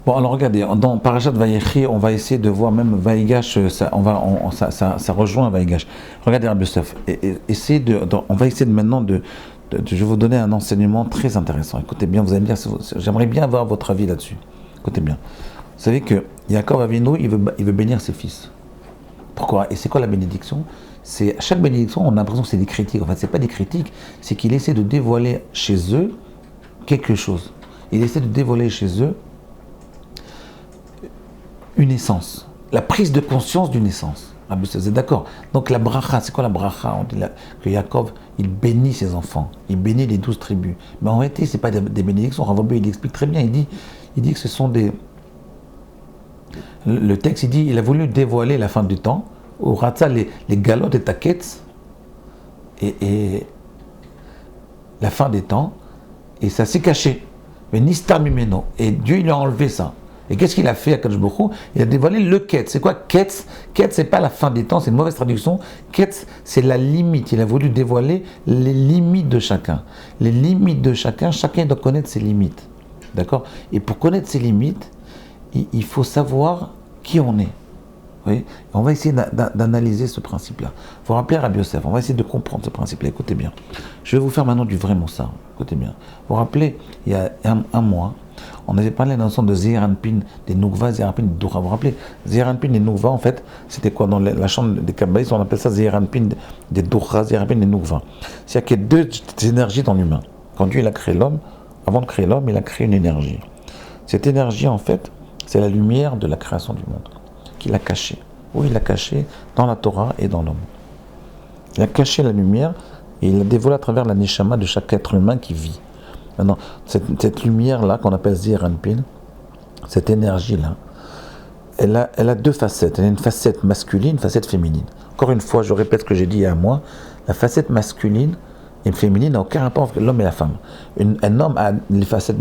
Bon, alors regardez, dans Parashat Vayechi, on va essayer de voir même Vaïgash, ça rejoint Vaïgash. Regardez Rabbi Yosef, on va essayer maintenant je vais vous donner un enseignement très intéressant. Écoutez bien, vous allez me dire, j'aimerais bien avoir votre avis là-dessus. Écoutez bien. Vous savez que Yaakov Avinu, il veut bénir ses fils. Pourquoi? Et c'est quoi la bénédiction? À chaque bénédiction, on a l'impression que c'est des critiques. En fait, c'est pas des critiques, c'est qu'il essaie de dévoiler chez eux quelque chose. Il essaie de dévoiler chez eux une essence, la prise de conscience d'une essence. Ah, vous êtes d'accord? Donc la bracha, c'est quoi la bracha? On dit que Yaakov, il bénit ses enfants, il bénit les 12 tribus. Mais en réalité, c'est pas des bénédictions. Ravabé, il explique très bien, il dit que ce sont des... Le texte, il a voulu dévoiler la fin du temps, au ratza les galotes et taquettes, et la fin des temps, et ça s'est caché. Mais Nistar Mimeno, et Dieu, il a enlevé ça. Et qu'est-ce qu'il a fait à Kadosh Baruch Hu? Il a dévoilé le Ketz. C'est quoi Ketz? Ketz, c'est pas la fin des temps, c'est une mauvaise traduction. Ketz, c'est la limite. Il a voulu dévoiler les limites de chacun. Les limites de chacun doit connaître ses limites. D'accord? Et pour connaître ses limites, il faut savoir qui on est. Oui, on va essayer d'analyser ce principe-là. Vous vous rappelez Rabbi Yosef, on va essayer de comprendre ce principe-là. Écoutez bien. Je vais vous faire maintenant du vrai Moussar. Écoutez bien. Vous vous rappelez, il y a un mois, on avait parlé de la notion de Zeir Anpin, des Nougva, Zeir Anpin, des Doura. Vous vous rappelez, Zeir Anpin, des Nougva, en fait, c'était quoi? Dans la chambre des Kabbalistes, on appelle ça Zeir Anpin, des Doura, Zeir Anpin, des Nougva. C'est-à-dire qu'il y a deux énergies dans l'humain. Quand Dieu il a créé l'homme, avant de créer l'homme, il a créé une énergie. Cette énergie, en fait, c'est la lumière de la création du monde, qu'il a cachée. Oui, il l'a cachée dans la Torah et dans l'homme. Il a caché la lumière et il l'a dévoilée à travers la neshama de chaque être humain qui vit. Maintenant, cette lumière-là, qu'on appelle Zeir Anpin, cette énergie-là, elle a deux facettes. Elle a une facette masculine, une facette féminine. Encore une fois, je répète ce que j'ai dit il y a un mois, la facette masculine et féminine n'a aucun rapport avec l'homme et la femme. Un homme a une facette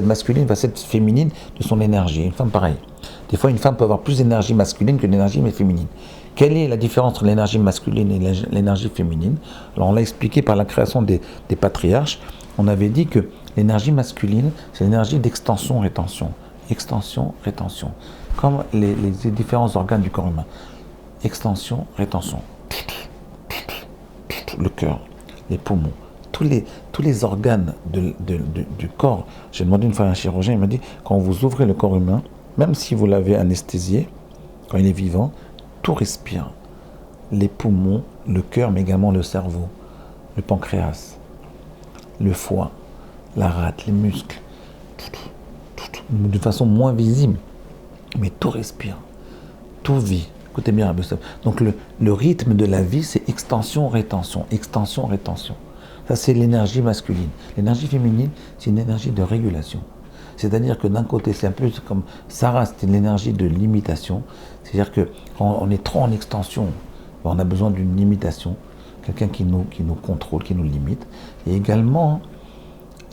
masculine, une facette féminine de son énergie. Une femme, pareil. Des fois, une femme peut avoir plus d'énergie masculine que d'énergie féminine. Quelle est la différence entre l'énergie masculine et l'énergie féminine? Alors, on l'a expliqué par la création des patriarches. On avait dit que l'énergie masculine, c'est l'énergie d'extension-rétention. Extension-rétention. Comme les différents organes du corps humain. Extension-rétention. Le cœur, les poumons, tous les organes du corps. J'ai demandé une fois à un chirurgien, il m'a dit, quand vous ouvrez le corps humain, même si vous l'avez anesthésié, quand il est vivant, tout respire. Les poumons, le cœur, mais également le cerveau, le pancréas, le foie, la rate, les muscles, de façon moins visible, mais tout respire, tout vit. Écoutez bien, Rabbi Yosef. Donc le rythme de la vie, c'est extension-rétention, extension-rétention. Ça, c'est l'énergie masculine. L'énergie féminine, c'est une énergie de régulation. C'est-à-dire que d'un côté, c'est un peu comme Sarah, c'était l'énergie de limitation. C'est-à-dire que quand on est trop en extension, on a besoin d'une limitation, quelqu'un qui nous contrôle, qui nous limite. Et également,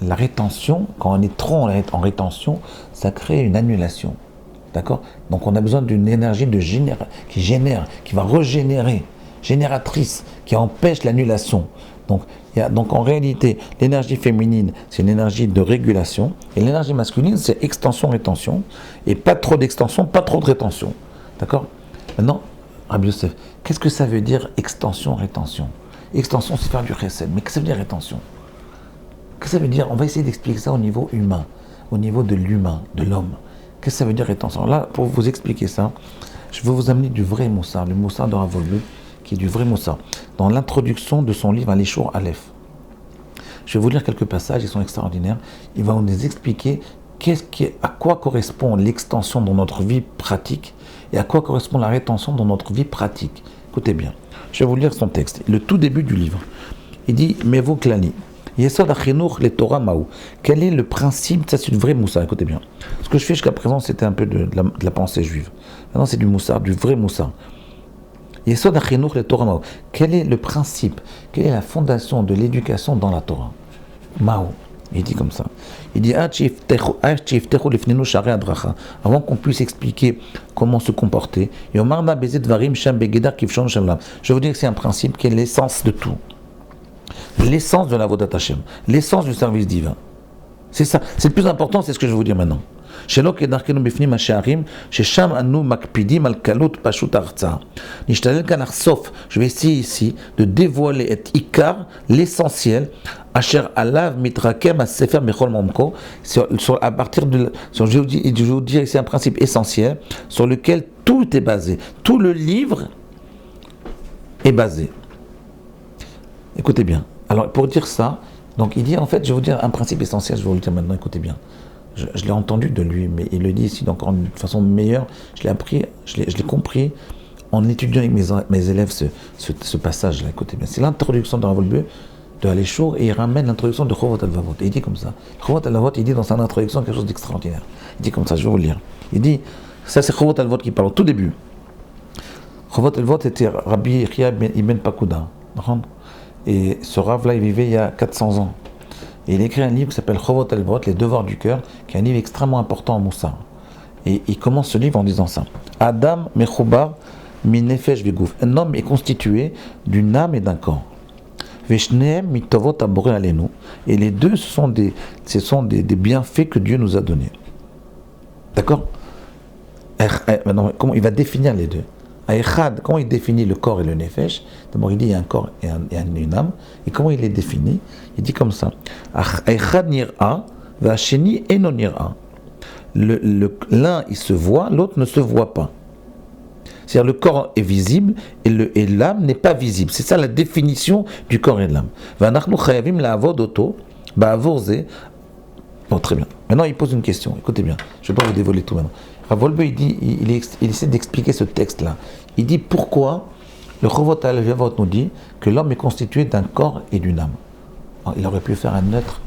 la rétention, quand on est trop en rétention, ça crée une annulation. D'accord? Donc on a besoin d'une énergie qui génère, qui va régénérer, génératrice, qui empêche l'annulation. Donc en réalité, l'énergie féminine, c'est une énergie de régulation, et l'énergie masculine, c'est extension-rétention, et pas trop d'extension, pas trop de rétention. D'accord? Maintenant, Rabbi Yosef, qu'est-ce que ça veut dire extension-rétention? Extension, c'est faire du chesed, mais qu'est-ce que ça veut dire rétention? Qu'est-ce que ça veut dire? On va essayer d'expliquer ça au niveau humain, au niveau de l'humain, de l'homme. Qu'est-ce que ça veut dire rétention? Là, pour vous expliquer ça, je veux vous amener du vrai Moussar, le Moussar de Rav Wolbe, qui est du vrai Moussar. Dans l'introduction de son livre Alishour Aleph, je vais vous lire quelques passages, ils sont extraordinaires. Il va nous expliquer à quoi correspond l'extension dans notre vie pratique et à quoi correspond la rétention dans notre vie pratique. Écoutez bien, je vais vous lire son texte, le tout début du livre. Il dit « Mevo Klani ». Yesod Achinour le Torah Maou. Quel est le principe? Ça, c'est du vrai Moussar, écoutez bien. Ce que je fais jusqu'à présent, c'était un peu de la pensée juive. Maintenant, c'est du Moussar, du vrai Moussar. Yesod Achinour le Torah Maou. Quel est le principe? Quelle est la fondation de l'éducation dans la Torah? Maou. Il dit comme ça. Il dit avant qu'on puisse expliquer comment se comporter. Je vais vous dire que c'est un principe qui est l'essence de tout. L'essence de la Avodat Hashem, l'essence du service divin. C'est ça, c'est le plus important, c'est ce que je vais vous dire maintenant. שלא כדרכנו בפנים השערים, ששם אנו מקפידים על קלות פשוט ההרצאה. נשתדל כאן לחשוף, je vais essayer ici, de dévoiler את עיקר, l'essentiel, אשר עליו מתרקם הספר בכל מעומקו, à partir de, je vais vous dire ici un principe essentiel, sur lequel tout est basé, tout le livre est basé. Écoutez bien. Alors pour dire ça, donc il dit en fait, je vais vous dire un principe essentiel, je vais vous le dire maintenant, écoutez bien. Je l'ai entendu de lui, mais il le dit ici donc de façon meilleure. Je l'ai appris, je l'ai compris en étudiant avec mes élèves ce passage-là. Écoutez bien, c'est l'introduction de Ravolbeu de Aléchour et il ramène l'introduction de Chovot Halvavot. Et il dit comme ça. Chovot Halvavot, il dit dans son introduction quelque chose d'extraordinaire. Il dit comme ça, je vais vous le lire. Il dit, ça c'est Chovot Halvavot qui parle au tout début. Chovot Halvavot était Rabbi Yechia Ibn Pakuda. Et ce Rav-là, il vivait il y a 400 ans. Et il écrit un livre qui s'appelle Chovot Halvavot, les devoirs du cœur, qui est un livre extrêmement important en Moussar. Et il commence ce livre en disant ça. Adam mechubar mi nefesh vegouf. Un homme est constitué d'une âme et d'un corps. Veshneem mitovot aboré alenu. Et les deux, ce sont des bienfaits que Dieu nous a donnés. D'accord? Maintenant, comment il va définir les deux? Echad, comment il définit le corps et le nefesh? D'abord, il dit il y a un corps et une âme. Et comment il les définit? Il dit comme ça. Echad nir'a, v'asheni eno nir'a. L'un, il se voit, l'autre ne se voit pas. C'est-à-dire le corps est visible et l'âme n'est pas visible. C'est ça la définition du corps et de l'âme. V'anachnu chayavim la'avod oto, ba'avor ze. Bon, très bien. Maintenant, il pose une question. Écoutez bien. Je ne vais pas vous dévoiler tout maintenant. Ravolbeu, il essaie d'expliquer ce texte-là. Il dit pourquoi le Chovot Halvavot nous dit que l'homme est constitué d'un corps et d'une âme. Alors, il aurait pu faire un être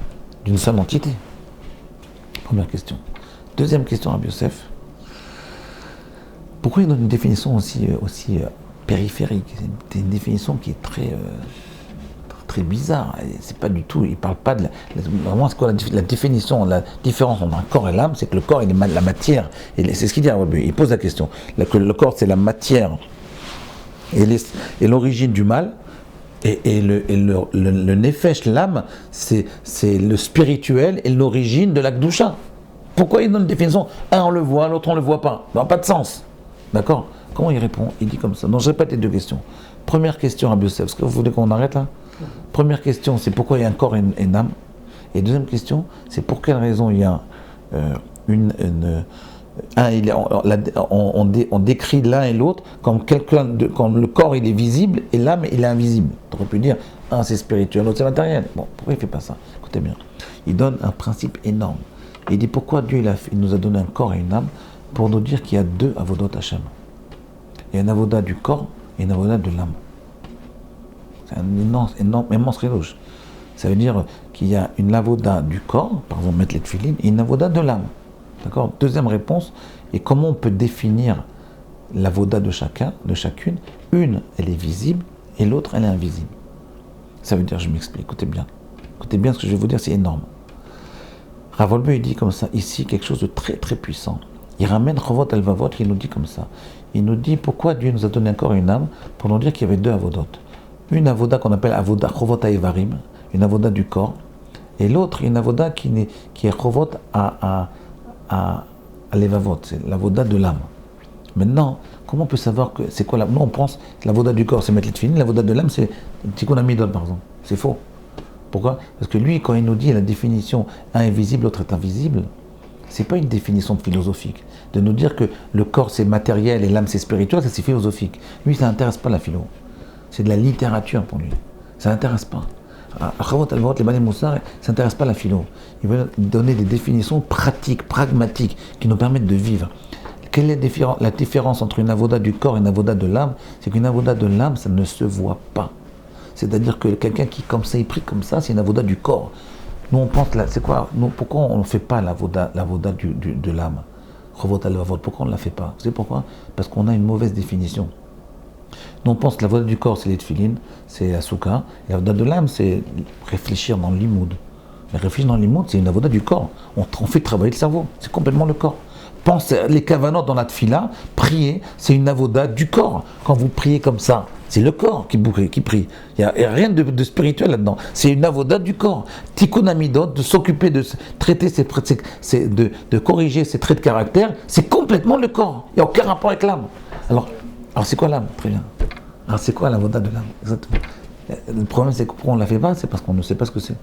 d'une seule entité. Première question. Deuxième question, Rabbi Yosef. Pourquoi il donne une définition aussi périphérique? C'est une définition qui est très bizarre. C'est pas du tout, il parle pas de vraiment c'est quoi la définition, la différence entre un corps et l'âme, c'est que le corps il est la matière, et c'est ce qu'il dit à Rabbi. Il pose la question, que le corps c'est la matière et l'origine du mal, et le nefesh, l'âme, c'est le spirituel et l'origine de la Kedusha. Pourquoi il donne une définition? Un on le voit, l'autre on le voit pas. Ça n'a pas de sens. D'accord? Comment il répond? Il dit comme ça. Donc je répète les deux questions. Première question, Rabbi Yosef, est-ce que vous voulez qu'on arrête là? Première question, c'est pourquoi il y a un corps et une âme. Et deuxième question, c'est pour quelle raison il y a on décrit l'un et l'autre comme comme le corps il est visible et l'âme il est invisible. On aurait pu dire un c'est spirituel, l'autre c'est matériel. Bon, pourquoi il ne fait pas ça? Écoutez bien. Il donne un principe énorme. Il dit pourquoi Dieu il nous a donné un corps et une âme pour nous dire qu'il y a deux avodot Hashem. Il y a un avodat du corps et un avodat de l'âme. C'est un immense réloge. Ça veut dire qu'il y a une avoda du corps, par exemple mettre les tefilines, et une avoda de l'âme. D'accord? Deuxième réponse, et comment on peut définir l'avoda de chacune? Une, elle est visible, et l'autre, elle est invisible. Ça veut dire, je m'explique, écoutez bien ce que je vais vous dire, c'est énorme. Ravolbeu, il dit comme ça, ici, quelque chose de très très puissant. Il ramène Chovot Halvavot, il nous dit comme ça. Il nous dit pourquoi Dieu nous a donné un corps et une âme, pour nous dire qu'il y avait deux avodot. Une avoda qu'on appelle avoda Chovot Haïvarim, une avoda du corps, et l'autre, une avoda qui est Chovot à l'Evavot, c'est l'avoda de l'âme. Maintenant, comment on peut savoir que c'est quoi l'âme? Nous, on pense que l'avoda du corps, c'est mettre les tefilines, l'avoda de l'âme, c'est Tikkun Hamidot, par exemple. C'est faux. Pourquoi? Parce que lui, quand il nous dit la définition un est visible, l'autre est invisible, c'est pas une définition philosophique. De nous dire que le corps c'est matériel et l'âme c'est spirituel, ça c'est philosophique. Lui, ça n'intéresse pas la philo. C'est de la littérature pour lui. Ça n'intéresse pas. Chovot Halvavot, les Bnei Moussar, ça n'intéresse pas la philo. Il veut donner des définitions pratiques, pragmatiques, qui nous permettent de vivre. Quelle est la différence entre une avoda du corps et une avoda de l'âme? C'est qu'une avoda de l'âme, ça ne se voit pas. C'est-à-dire que quelqu'un qui, comme ça, il prie comme ça, c'est une avoda du corps. Nous, on pense, c'est quoi? Pourquoi on ne fait pas l'avoda de l'âme? Chovot Halvavot, pourquoi on ne la fait pas? Vous savez pourquoi? Parce qu'on a une mauvaise définition. Nous, on pense que l'avoda du corps, c'est les tefilines, c'est la souka. Et l'avoda de l'âme, c'est réfléchir dans le limoud. Mais réfléchir dans le limoud, c'est une avoda du corps. On fait travailler le cerveau. C'est complètement le corps. Pensez les kavanot dans la tefila, prier, c'est une avoda du corps. Quand vous priez comme ça, C'est le corps qui prie. Il n'y a rien de spirituel là-dedans. C'est une avoda du corps. Tikkun amidot, de s'occuper de traiter de corriger ses traits de caractère, c'est complètement le corps. Il n'y a aucun rapport avec l'âme. Alors c'est quoi l'âme? Très bien. Alors c'est quoi l'avoda de l'âme? Exactement. Le problème, c'est que pourquoi on ne la fait pas, c'est parce qu'on ne sait pas ce que c'est.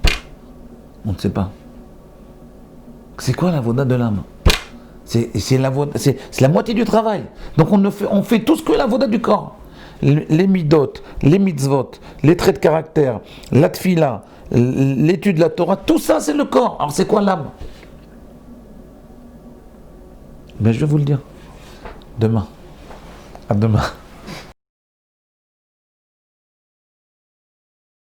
On ne sait pas. C'est quoi l'avoda de l'âme? C'est la moitié du travail. Donc on fait tout ce que l'avoda du corps. Les midot, les mitzvot, les traits de caractère, la tfila, l'étude de la Torah, tout ça c'est le corps. Alors c'est quoi l'âme? Ben je vais vous le dire. Demain. À demain.